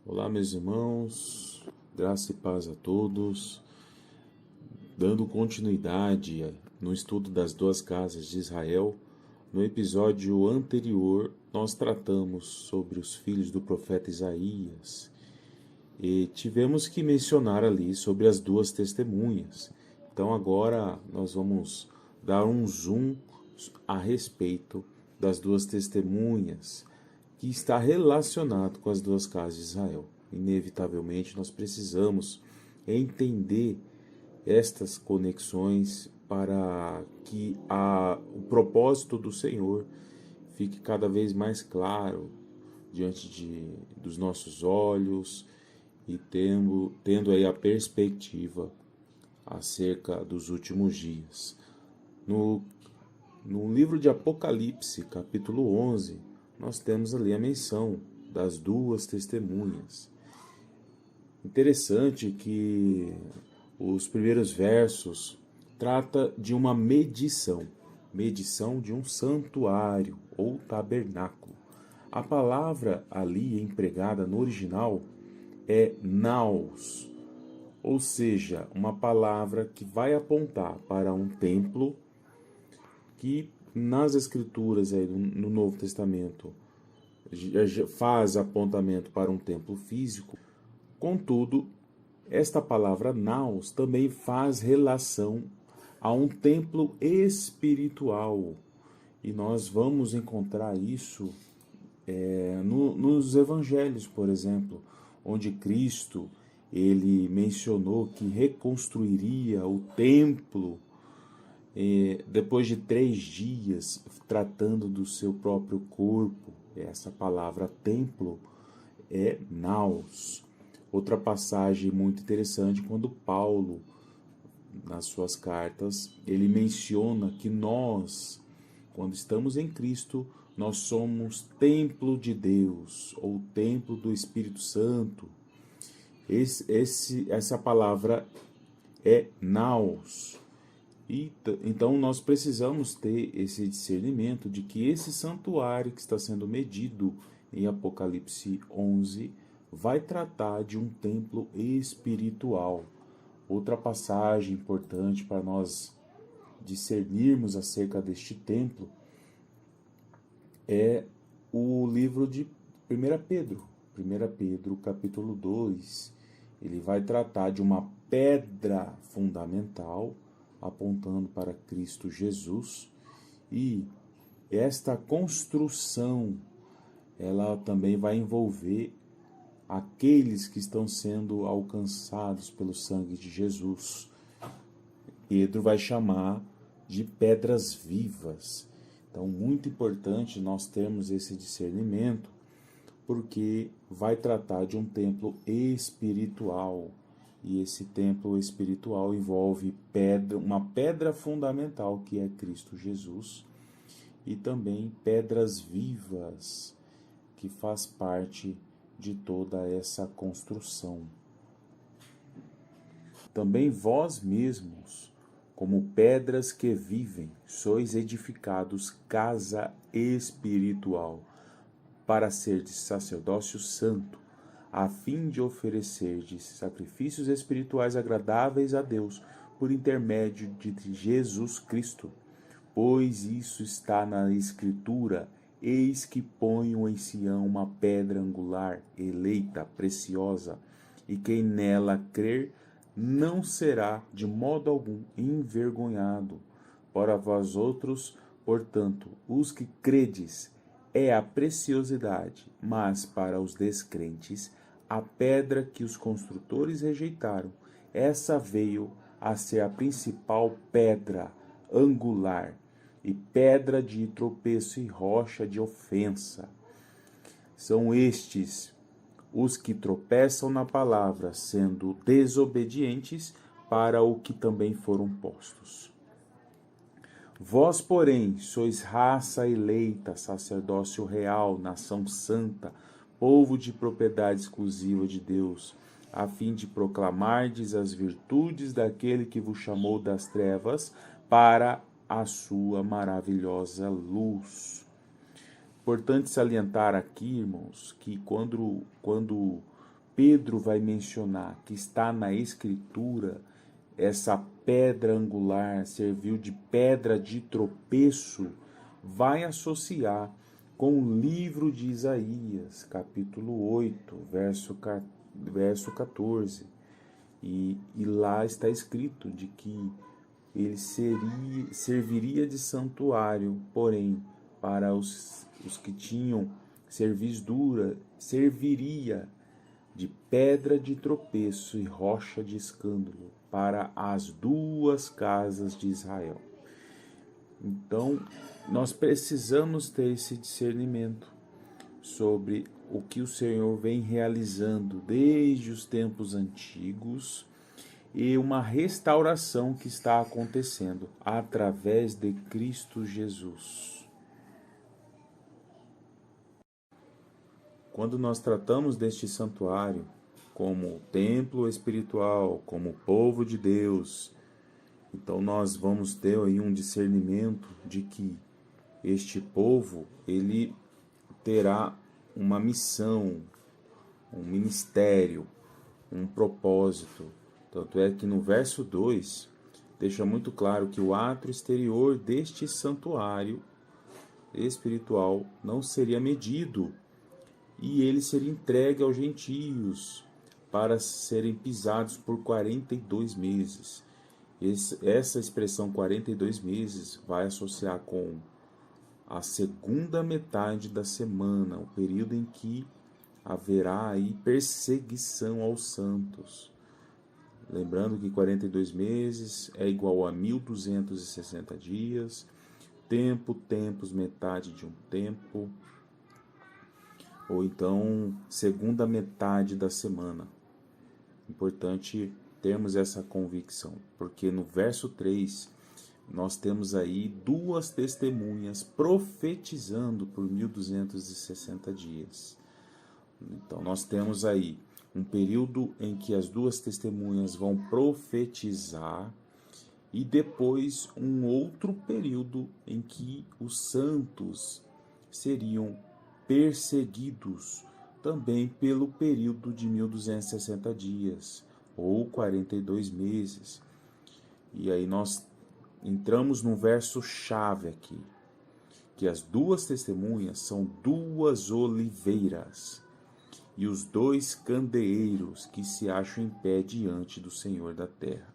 Olá, meus irmãos, graça e paz a todos. Dando continuidade no estudo das duas casas de Israel, no episódio anterior nós tratamos sobre os filhos do profeta Isaías e tivemos que mencionar ali sobre as duas testemunhas. Então agora nós vamos dar um zoom a respeito das duas testemunhas, que está relacionado com as duas casas de Israel. Inevitavelmente, nós precisamos entender estas conexões para que o propósito do Senhor fique cada vez mais claro dos nossos olhos e tendo aí a perspectiva acerca dos últimos dias. No, no livro de Apocalipse, capítulo 11, nós temos ali a menção das duas testemunhas. Interessante que os primeiros versos trata de uma medição de um santuário ou tabernáculo. A palavra ali empregada no original é naos, ou seja, uma palavra que vai apontar para um templo que nas escrituras aí no Novo Testamento faz apontamento para um templo físico. Contudo, esta palavra naos também faz relação a um templo espiritual. E nós vamos encontrar isso nos evangelhos, por exemplo, onde Cristo ele mencionou que reconstruiria o templo depois de 3 dias, tratando do seu próprio corpo. Essa palavra templo é naos. Outra passagem muito interessante, quando Paulo, nas suas cartas, ele menciona que nós, quando estamos em Cristo, nós somos templo de Deus, ou templo do Espírito Santo. Essa palavra é naos. Então nós precisamos ter esse discernimento de que esse santuário que está sendo medido em Apocalipse 11 vai tratar de um templo espiritual. Outra passagem importante para nós discernirmos acerca deste templo é o livro de 1 Pedro. 1 Pedro, capítulo 2, ele vai tratar de uma pedra fundamental apontando para Cristo Jesus, e esta construção ela também vai envolver aqueles que estão sendo alcançados pelo sangue de Jesus. Pedro vai chamar de pedras vivas. Então, muito importante nós termos esse discernimento, porque vai tratar de um templo espiritual. E esse templo espiritual envolve uma pedra fundamental, que é Cristo Jesus, e também pedras vivas, que faz parte de toda essa construção. Também vós mesmos, como pedras que vivem, sois edificados casa espiritual, para serdes sacerdócio santo, a fim de oferecerdes sacrifícios espirituais agradáveis a Deus, por intermédio de Jesus Cristo. Pois isso está na Escritura: eis que ponho em Sião uma pedra angular, eleita, preciosa, e quem nela crer não será de modo algum envergonhado. Para vós outros, portanto, os que credes, é a preciosidade, mas para os descrentes, a pedra que os construtores rejeitaram, essa veio a ser a principal pedra angular, e pedra de tropeço e rocha de ofensa. São estes os que tropeçam na palavra, sendo desobedientes para o que também foram postos. Vós, porém, sois raça eleita, sacerdócio real, nação santa, povo de propriedade exclusiva de Deus, a fim de proclamardes as virtudes daquele que vos chamou das trevas para a sua maravilhosa luz. Importante salientar aqui, irmãos, que quando Pedro vai mencionar, que está na Escritura, essa pedra angular serviu de pedra de tropeço, vai associar com o livro de Isaías, capítulo 8, verso 14. E lá está escrito de que ele serviria de santuário, porém, para os que tinham cerviz dura, serviria de pedra de tropeço e rocha de escândalo para as duas casas de Israel. Então, nós precisamos ter esse discernimento sobre o que o Senhor vem realizando desde os tempos antigos e uma restauração que está acontecendo através de Cristo Jesus. Quando nós tratamos deste santuário como templo espiritual, como povo de Deus, então nós vamos ter aí um discernimento de que este povo, ele terá uma missão, um ministério, um propósito. Tanto é que no verso 2, deixa muito claro que o átrio exterior deste santuário espiritual não seria medido, e ele seria entregue aos gentios para serem pisados por 42 meses. Essa expressão 42 meses vai associar com a segunda metade da semana, o período em que haverá aí perseguição aos santos. Lembrando que 42 meses é igual a 1260 dias, tempos, metade de um tempo, ou então segunda metade da semana. Importante termos essa convicção, porque no verso 3 nós temos aí duas testemunhas profetizando por 1260 dias. Então nós temos aí um período em que as duas testemunhas vão profetizar e depois um outro período em que os santos seriam perseguidos também pelo período de 1260 dias ou 42 meses. E aí nós entramos num verso chave aqui, que as duas testemunhas são duas oliveiras e os dois candeeiros que se acham em pé diante do Senhor da terra.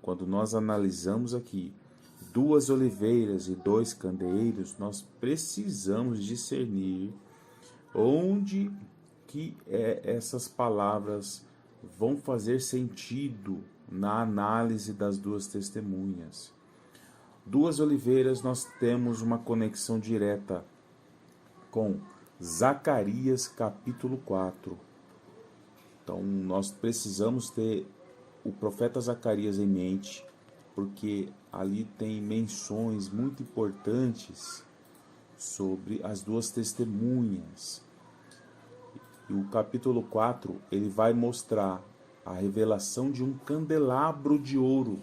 Quando nós analisamos aqui duas oliveiras e dois candeeiros, nós precisamos discernir onde que essas palavras vão fazer sentido na análise das duas testemunhas. Duas oliveiras, nós temos uma conexão direta com Zacarias capítulo 4. Então nós precisamos ter o profeta Zacarias em mente, porque ali tem menções muito importantes sobre as duas testemunhas. E o capítulo 4, ele vai mostrar a revelação de um candelabro de ouro,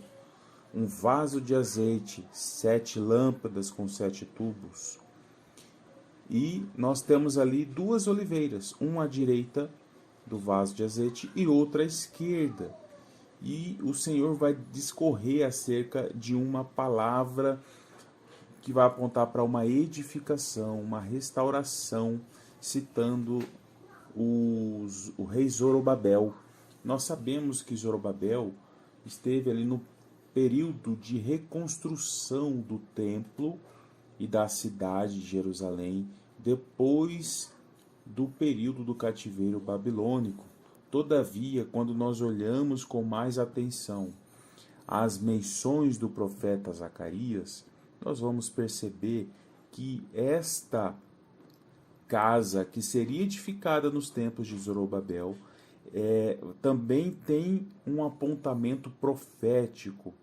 um vaso de azeite, 7 lâmpadas com 7 tubos. E nós temos ali duas oliveiras, uma à direita do vaso de azeite e outra à esquerda. E o Senhor vai discorrer acerca de uma palavra que vai apontar para uma edificação, uma restauração, citando o rei Zorobabel. Nós sabemos que Zorobabel esteve ali no período de reconstrução do templo e da cidade de Jerusalém, depois do período do cativeiro babilônico. Todavia, quando nós olhamos com mais atenção as menções do profeta Zacarias, nós vamos perceber que esta casa que seria edificada nos tempos de Zorobabel também tem um apontamento profético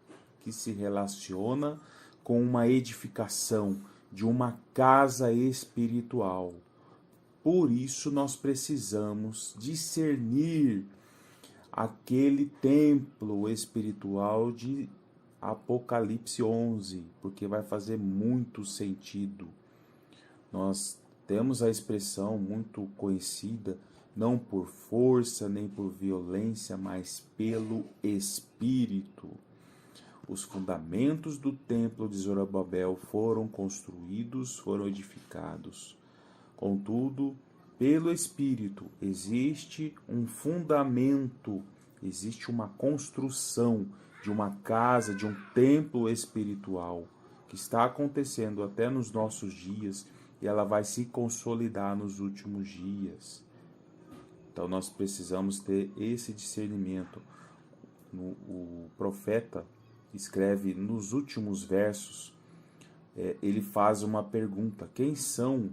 que se relaciona com uma edificação de uma casa espiritual. Por isso nós precisamos discernir aquele templo espiritual de Apocalipse 11, porque vai fazer muito sentido. Nós temos a expressão muito conhecida não por força nem por violência, mas pelo Espírito. Os fundamentos do templo de Zorobabel foram construídos, foram edificados. Contudo, pelo Espírito existe um fundamento, existe uma construção de uma casa, de um templo espiritual que está acontecendo até nos nossos dias e ela vai se consolidar nos últimos dias. Então nós precisamos ter esse discernimento. O profeta escreve nos últimos versos, ele faz uma pergunta: quem são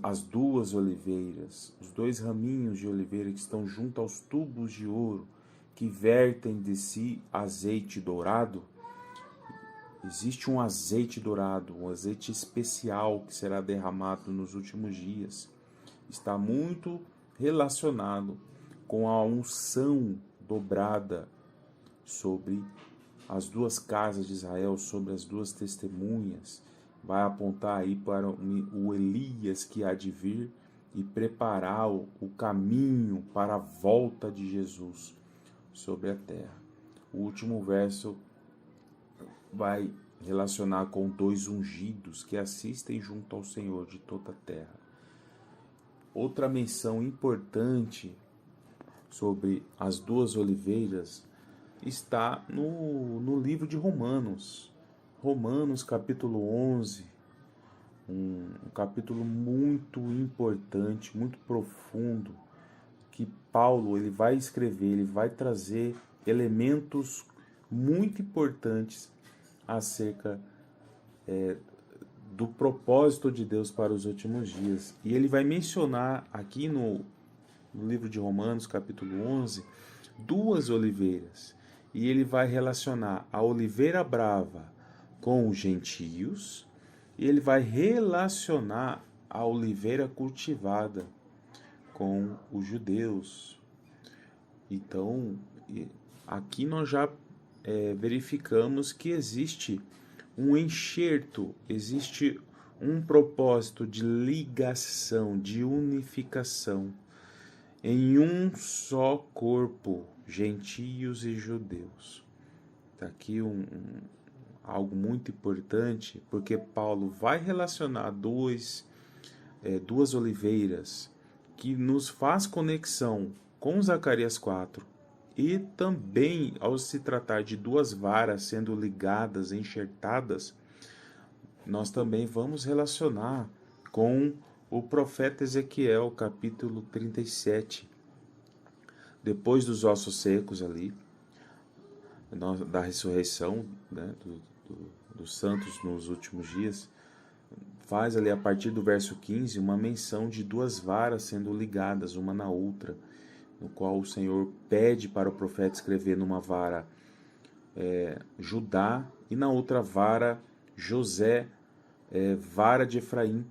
as duas oliveiras, os dois raminhos de oliveira que estão junto aos tubos de ouro, que vertem de si azeite dourado? Existe um azeite dourado, um azeite especial que será derramado nos últimos dias. Está muito relacionado com a unção dobrada sobre as duas casas de Israel, sobre as duas testemunhas. Vai apontar aí para o Elias que há de vir e preparar o caminho para a volta de Jesus sobre a terra. O último verso vai relacionar com dois ungidos que assistem junto ao Senhor de toda a terra. Outra menção importante sobre as duas oliveiras está no livro de Romanos. Romanos capítulo 11, um capítulo muito importante, muito profundo, que Paulo ele vai escrever, ele vai trazer elementos muito importantes acerca do propósito de Deus para os últimos dias. E ele vai mencionar aqui no livro de Romanos, capítulo 11, duas oliveiras. E ele vai relacionar a oliveira brava com os gentios, e ele vai relacionar a oliveira cultivada com os judeus. Então, aqui nós já verificamos que existe um enxerto, existe um propósito de ligação, de unificação em um só corpo, gentios e judeus. Está aqui algo muito importante, porque Paulo vai relacionar duas oliveiras que nos faz conexão com Zacarias 4, e também ao se tratar de duas varas sendo ligadas, enxertadas, nós também vamos relacionar com o profeta Ezequiel, capítulo 37. Depois dos ossos secos ali, da ressurreição, né, dos santos nos últimos dias, faz ali a partir do verso 15 uma menção de duas varas sendo ligadas uma na outra, no qual o Senhor pede para o profeta escrever numa vara Judá e na outra vara José, vara de Efraim,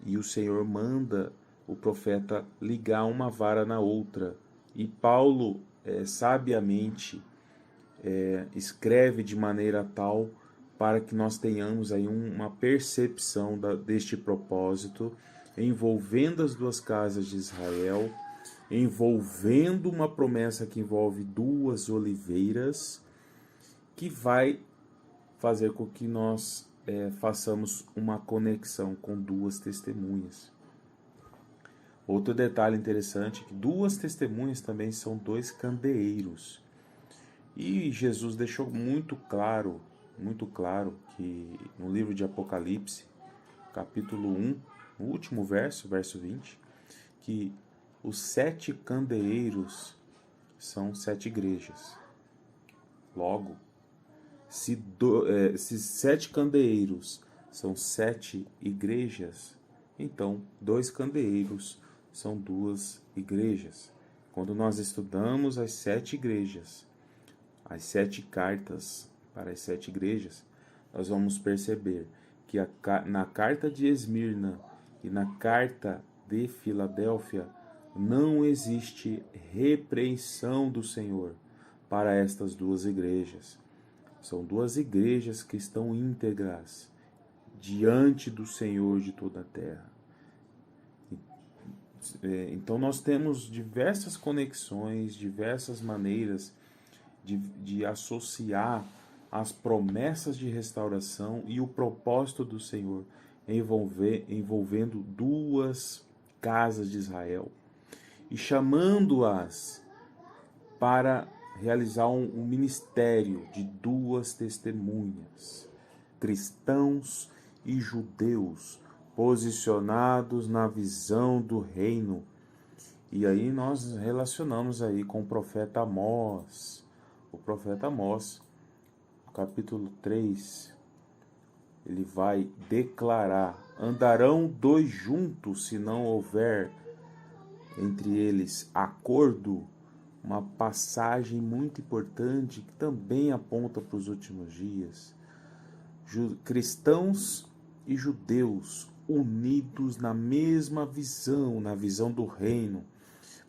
e o Senhor manda o profeta ligar uma vara na outra, e Paulo sabiamente escreve de maneira tal para que nós tenhamos aí uma percepção deste propósito, envolvendo as duas casas de Israel, envolvendo uma promessa que envolve duas oliveiras, que vai fazer com que nós façamos uma conexão com duas testemunhas. Outro detalhe interessante é que duas testemunhas também são dois candeeiros. E Jesus deixou muito claro que no livro de Apocalipse, capítulo 1, no último verso, verso 20, que os 7 candeeiros são 7 igrejas. Logo, se 7 candeeiros são 7 igrejas, então 2 candeeiros são 2 igrejas. Quando nós estudamos as 7 igrejas, as 7 cartas para as 7 igrejas, nós vamos perceber que na carta de Esmirna e na carta de Filadélfia não existe repreensão do Senhor para estas duas igrejas. São duas igrejas que estão íntegras diante do Senhor de toda a terra. Então nós temos diversas conexões, diversas maneiras de associar as promessas de restauração e o propósito do Senhor envolvendo duas casas de Israel e chamando-as para realizar um ministério de duas testemunhas, cristãos e judeus, posicionados na visão do reino. E aí nós relacionamos aí com o profeta Amós. O profeta Amós, capítulo 3, ele vai declarar: andarão dois juntos se não houver entre eles acordo. Uma passagem muito importante que também aponta para os últimos dias. Cristãos e judeus unidos na mesma visão, na visão do reino,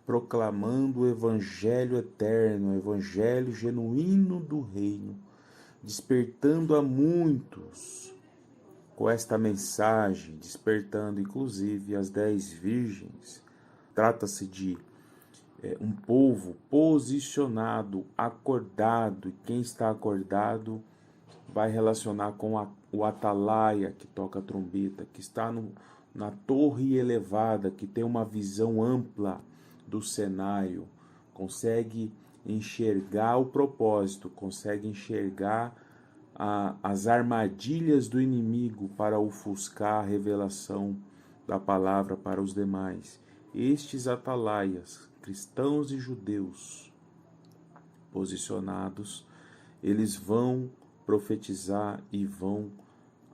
proclamando o evangelho eterno, o evangelho genuíno do reino, despertando a muitos com esta mensagem, despertando inclusive as 10 virgens. Trata-se de um povo posicionado, acordado, e quem está acordado vai relacionar com o atalaia que toca a trombeta, que está na torre elevada, que tem uma visão ampla do cenário, consegue enxergar o propósito, consegue enxergar as armadilhas do inimigo para ofuscar a revelação da palavra para os demais. Estes atalaias, cristãos e judeus posicionados, eles vão profetizar e vão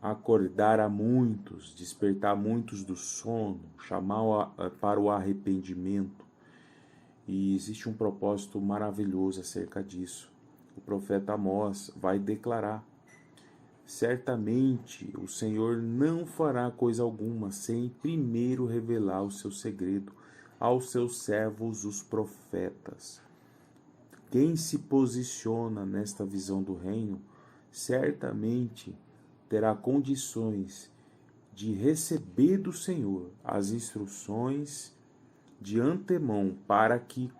acordar a muitos, despertar muitos do sono, chamar para o arrependimento. E existe um propósito maravilhoso acerca disso. O profeta Amós vai declarar: certamente o Senhor não fará coisa alguma sem primeiro revelar o seu segredo aos seus servos, os profetas. Quem se posiciona nesta visão do reino, certamente terá condições de receber do Senhor as instruções de antemão para que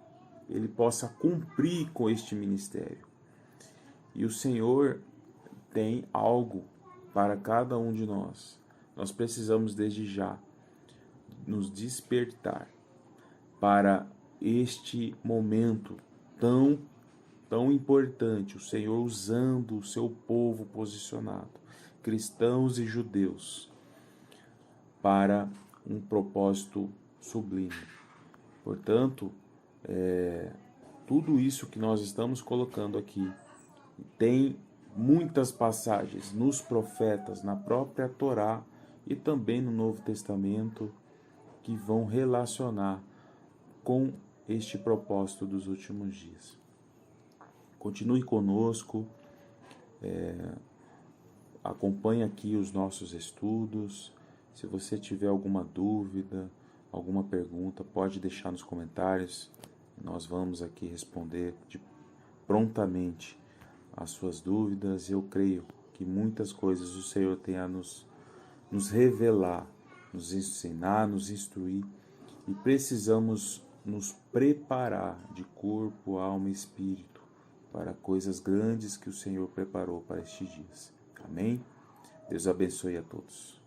ele possa cumprir com este ministério. E o Senhor tem algo para cada um de nós. Nós precisamos desde já nos despertar para este momento tão importante, o Senhor usando o seu povo posicionado, cristãos e judeus, para um propósito sublime. Portanto, tudo isso que nós estamos colocando aqui tem muitas passagens nos profetas, na própria Torá e também no Novo Testamento, que vão relacionar com este propósito dos últimos dias. Continue conosco, acompanhe aqui os nossos estudos. Se você tiver alguma dúvida, alguma pergunta, pode deixar nos comentários. Nós vamos aqui responder prontamente as suas dúvidas. Eu creio que muitas coisas o Senhor tem a nos revelar, nos ensinar, nos instruir, e precisamos nos preparar de corpo, alma e espírito para coisas grandes que o Senhor preparou para estes dias. Amém? Deus abençoe a todos.